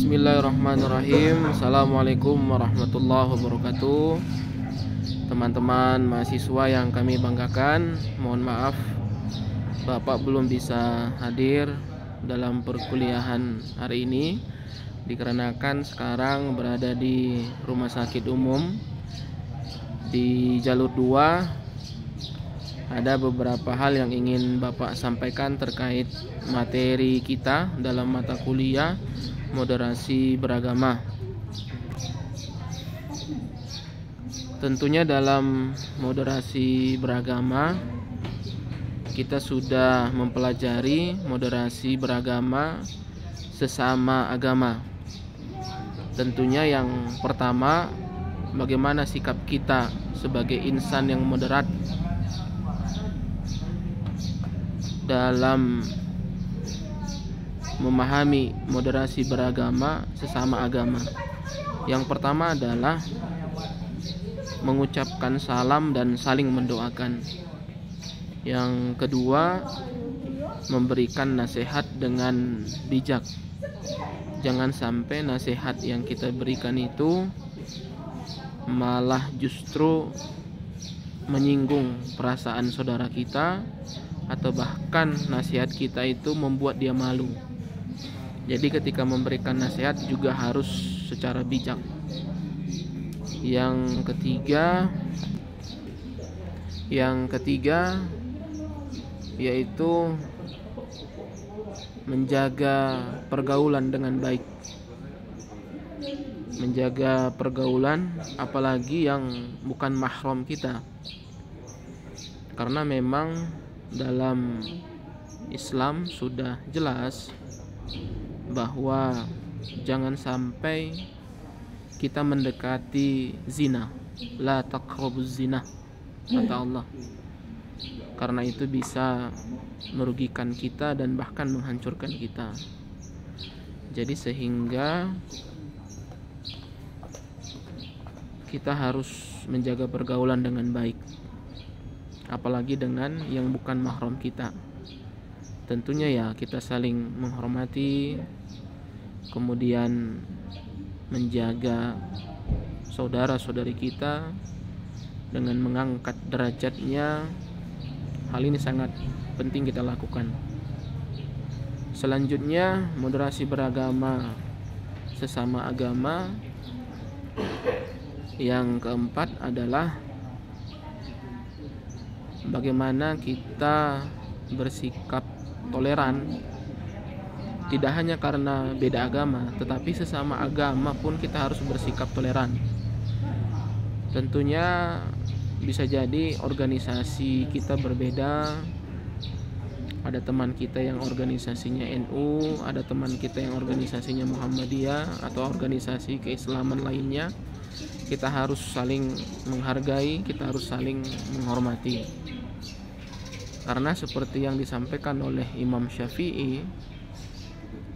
Bismillahirrahmanirrahim. Assalamualaikum warahmatullahi wabarakatuh. Teman-teman mahasiswa yang kami banggakan, mohon maaf Bapak belum bisa hadir dalam perkuliahan hari ini dikarenakan sekarang berada di rumah sakit umum di jalur 2. Ada beberapa hal yang ingin Bapak sampaikan terkait materi kita dalam mata kuliah moderasi beragama. Tentunya dalam moderasi beragama kita sudah mempelajari moderasi beragama sesama agama. Tentunya yang pertama, bagaimana sikap kita sebagai insan yang moderat dalam memahami moderasi beragama sesama agama. Yang pertama adalah mengucapkan salam dan saling mendoakan. Yang kedua, memberikan nasihat dengan bijak. Jangan sampai nasihat yang kita berikan itu malah justru menyinggung perasaan saudara kita, atau bahkan nasihat kita itu membuat dia malu. Jadi ketika memberikan nasihat juga harus secara bijak. Yang ketiga yaitu menjaga pergaulan dengan baik. Menjaga pergaulan apalagi yang bukan mahram kita. Karena memang dalam Islam sudah jelas bahwa jangan sampai kita mendekati zina. La taqrabuz zina, kata Allah. Karena itu bisa merugikan kita dan bahkan menghancurkan kita. Jadi sehingga kita harus menjaga pergaulan dengan baik, apalagi dengan yang bukan mahram kita. Tentunya ya kita saling menghormati, kemudian menjaga saudara-saudari kita dengan mengangkat derajatnya. Hal ini sangat penting kita lakukan. Selanjutnya, moderasi beragama sesama agama. Yang keempat adalah bagaimana kita bersikap toleran, tidak hanya karena beda agama, tetapi sesama agama pun kita harus bersikap toleran. Tentunya bisa jadi organisasi kita berbeda. Ada teman kita yang organisasinya NU, ada teman kita yang organisasinya Muhammadiyah atau organisasi keislaman lainnya. Kita harus saling menghargai, kita harus saling menghormati. Karena seperti yang disampaikan oleh Imam Syafi'i,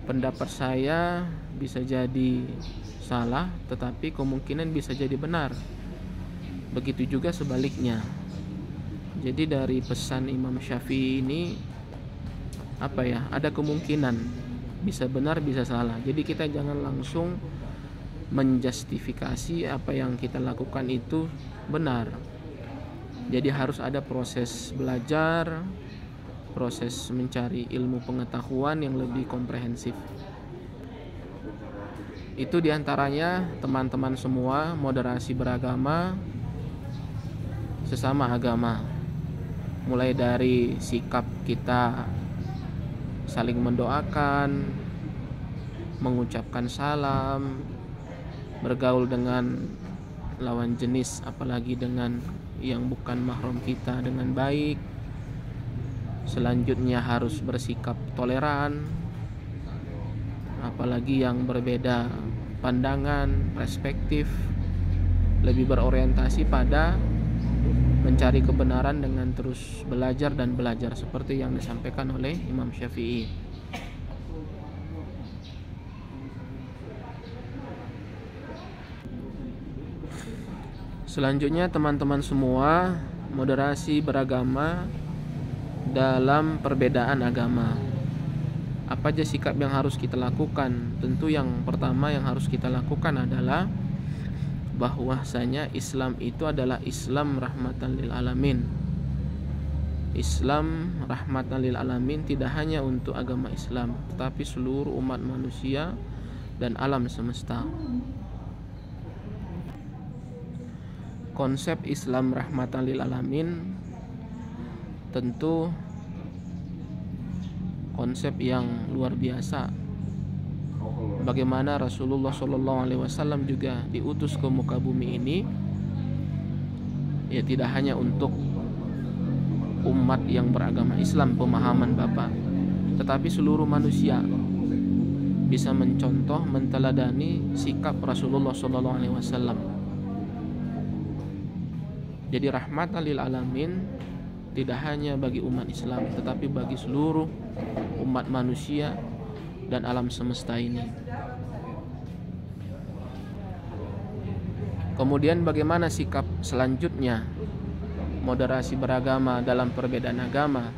pendapat saya bisa jadi salah, tetapi kemungkinan bisa jadi benar. Begitu juga sebaliknya. Jadi dari pesan Imam Syafi'i ini ada kemungkinan bisa benar bisa salah. Jadi kita jangan langsung menjustifikasi apa yang kita lakukan itu benar. Jadi harus ada proses belajar, proses mencari ilmu pengetahuan yang lebih komprehensif. Itu diantaranya teman-teman semua, moderasi beragama sesama agama. Mulai dari sikap kita saling mendoakan, mengucapkan salam, bergaul dengan lawan jenis apalagi dengan yang bukan mahram kita dengan baik. Selanjutnya harus bersikap toleran, apalagi yang berbeda pandangan, perspektif, lebih berorientasi pada mencari kebenaran dengan terus belajar dan belajar seperti yang disampaikan oleh Imam Syafi'i. Selanjutnya teman-teman semua, moderasi beragama dalam perbedaan agama. Apa aja sikap yang harus kita lakukan? Tentu yang pertama yang harus kita lakukan adalah bahwasanya Islam itu adalah Islam rahmatan lil alamin. Islam rahmatan lil alamin tidak hanya untuk agama Islam, tetapi seluruh umat manusia dan alam semesta. Konsep Islam rahmatan lil alamin tentu konsep yang luar biasa. Bagaimana Rasulullah SAW juga diutus ke muka bumi ini, ya tidak hanya untuk umat yang beragama Islam pemahaman Bapak, tetapi seluruh manusia bisa mencontoh, menteladani sikap Rasulullah SAW. Jadi rahmatan lil alamin tidak hanya bagi umat Islam, tetapi bagi seluruh umat manusia dan alam semesta ini. Kemudian bagaimana sikap selanjutnya? Moderasi beragama dalam perbedaan agama.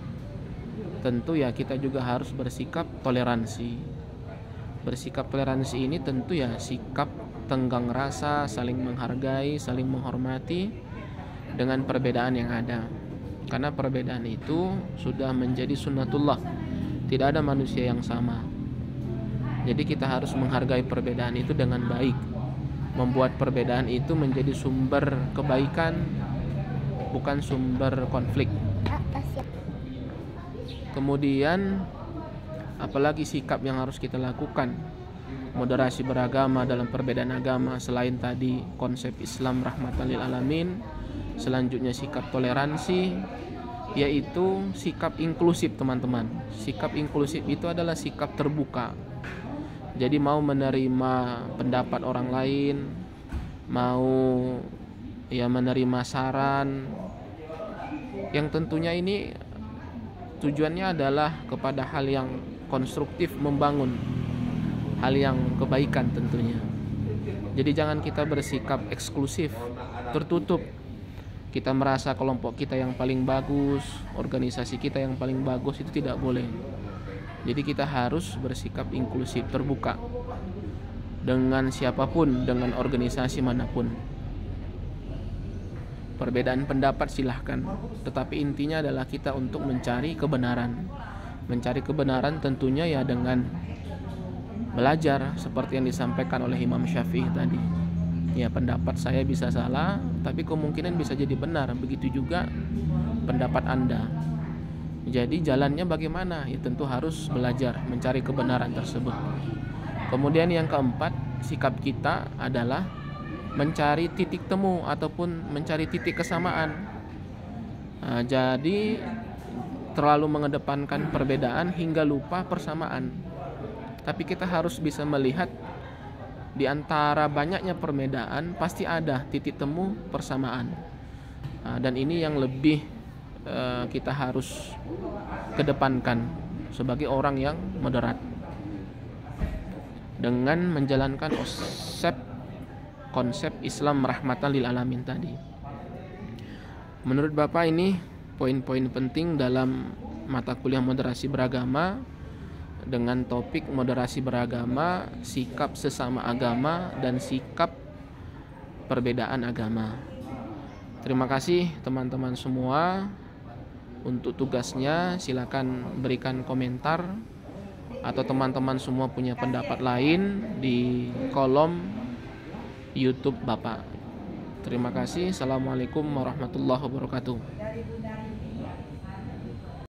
Tentu ya kita juga harus bersikap toleransi. Bersikap toleransi ini tentu ya sikap tenggang rasa, saling menghargai, saling menghormati dengan perbedaan yang ada. Karena perbedaan itu sudah menjadi sunnatullah. Tidak ada manusia yang sama. Jadi kita harus menghargai perbedaan itu dengan baik, membuat perbedaan itu menjadi sumber kebaikan, bukan sumber konflik. Kemudian apalagi sikap yang harus kita lakukan? Moderasi beragama dalam perbedaan agama. Selain tadi konsep Islam rahmatan lil alamin, selanjutnya sikap toleransi, yaitu sikap inklusif teman-teman. Sikap inklusif itu adalah sikap terbuka. Jadi mau menerima pendapat orang lain, mau ya menerima saran, yang tentunya ini tujuannya adalah kepada hal yang konstruktif, membangun hal yang kebaikan tentunya. Jadi jangan kita bersikap eksklusif, tertutup. Kita merasa kelompok kita yang paling bagus, organisasi kita yang paling bagus, itu tidak boleh. Jadi kita harus bersikap inklusif, terbuka dengan siapapun, dengan organisasi manapun. Perbedaan pendapat silahkan, tetapi intinya adalah kita untuk mencari kebenaran. Mencari kebenaran tentunya ya dengan belajar, seperti yang disampaikan oleh Imam Syafi'i tadi. Ya, pendapat saya bisa salah, tapi kemungkinan bisa jadi benar. Begitu juga pendapat Anda. Jadi jalannya bagaimana? Ya tentu harus belajar mencari kebenaran tersebut. Kemudian yang keempat, sikap kita adalah mencari titik temu ataupun mencari titik kesamaan. Jadi terlalu mengedepankan perbedaan hingga lupa persamaan. Tapi kita harus bisa melihat di antara banyaknya perbedaan pasti ada titik temu persamaan. Dan ini yang lebih kita harus kedepankan sebagai orang yang moderat, dengan menjalankan konsep Islam rahmatan lil alamin tadi. Menurut Bapak ini poin-poin penting dalam mata kuliah moderasi beragama dengan topik moderasi beragama, sikap sesama agama, dan sikap perbedaan agama. Terima kasih teman-teman semua. Untuk tugasnya silakan berikan komentar, atau teman-teman semua punya pendapat lain di kolom YouTube Bapak. Terima kasih. Assalamualaikum warahmatullahi wabarakatuh.